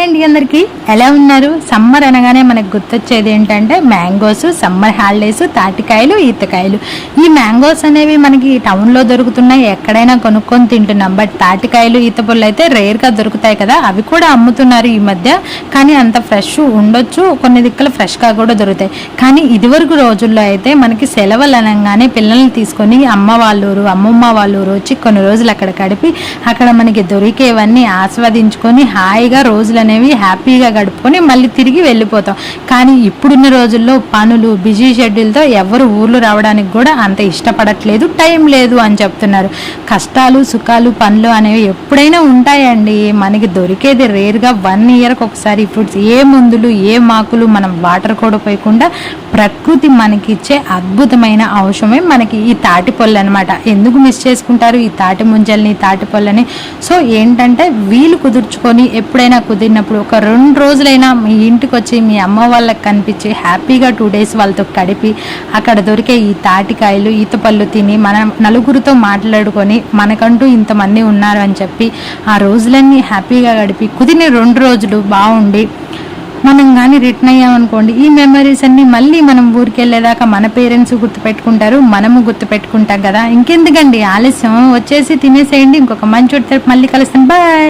అండి అందరికి ఎలా ఉన్నారు? సమ్మర్ అనగానే మనకు గుర్తొచ్చేది ఏంటంటే మ్యాంగోస్, సమ్మర్ హాలిడేస్, తాటికాయలు, ఈతకాయలు. ఈ మ్యాంగోస్ అనేవి మనకి టౌన్లో దొరుకుతున్నాయి, ఎక్కడైనా కొనుక్కొని తింటున్నాం. బట్ తాటికాయలు, ఈత పళ్ళు అయితే రేర్గా దొరుకుతాయి కదా, అవి కూడా అమ్ముతున్నారు ఈ మధ్య. కానీ అంత ఫ్రెష్ ఉండొచ్చు, కొన్ని దిక్కులు ఫ్రెష్గా కూడా దొరుకుతాయి. కానీ ఇదివరకు రోజుల్లో అయితే మనకి సెలవులు అనగానే పిల్లల్ని తీసుకొని అమ్మ వాళ్ళ ఊరు, అమ్మమ్మ వాళ్ళ ఊరు వచ్చి కొన్ని రోజులు అక్కడ గడిపి అక్కడ మనకి దొరికేవన్నీ ఆస్వాదించుకొని హాయిగా రోజులు అనేవి హ్యాపీగా గడుపుకొని మళ్ళీ తిరిగి వెళ్ళిపోతాం. కానీ ఇప్పుడున్న రోజుల్లో పనులు, బిజీ షెడ్యూల్తో ఎవరు ఊర్లు రావడానికి కూడా అంత ఇష్టపడట్లేదు, టైం లేదు అని చెప్తున్నారు. కష్టాలు, సుఖాలు, పనులు అనేవి ఎప్పుడైనా ఉంటాయండి. మనకి దొరికేది రేర్గా 1 ఇయర్కి ఒకసారి. ఇప్పుడు ఏ మందులు, ఏ మాకులు, మనం వాటర్ కూడా పోయకుండా ప్రకృతి మనకిచ్చే అద్భుతమైన ఔషధమే మనకి ఈ తాటి పళ్ళు అనమాట. ఎందుకు మిస్ చేసుకుంటారు ఈ తాటి ముంజల్ని, తాటి పళ్ళని? సో ఏంటంటే వీలు కుదుర్చుకొని ఎప్పుడైనా కుదిరినప్పుడు ఒక 2 రోజులైనా మీ ఇంటికి వచ్చి మీ అమ్మ వాళ్ళకి కనిపించి హ్యాపీగా 2 డేస్ వాళ్ళతో గడిపి అక్కడ దొరికే ఈ తాటికాయలు, ఈత పళ్ళు తిని మనం నలుగురితో మాట్లాడుకొని మనకంటూ ఇంతమంది ఉన్నారు అని చెప్పి ఆ రోజులన్నీ హ్యాపీగా గడిపి కుదిరిన 2 రోజులు బాగుండి మనం కానీ రిటర్న్ అయ్యామనుకోండి, ఈ మెమరీస్ అన్నీ మళ్ళీ మనం ఊరికి వెళ్ళేదాకా మన పేరెంట్స్ గుర్తుపెట్టుకుంటారు, మనము గుర్తుపెట్టుకుంటాం కదా. ఇంకెందుకండి ఆలస్యం, వచ్చేసి తినేసేయండి. ఇంకొక మంచి మళ్ళీ కలుస్తాను. బాయ్.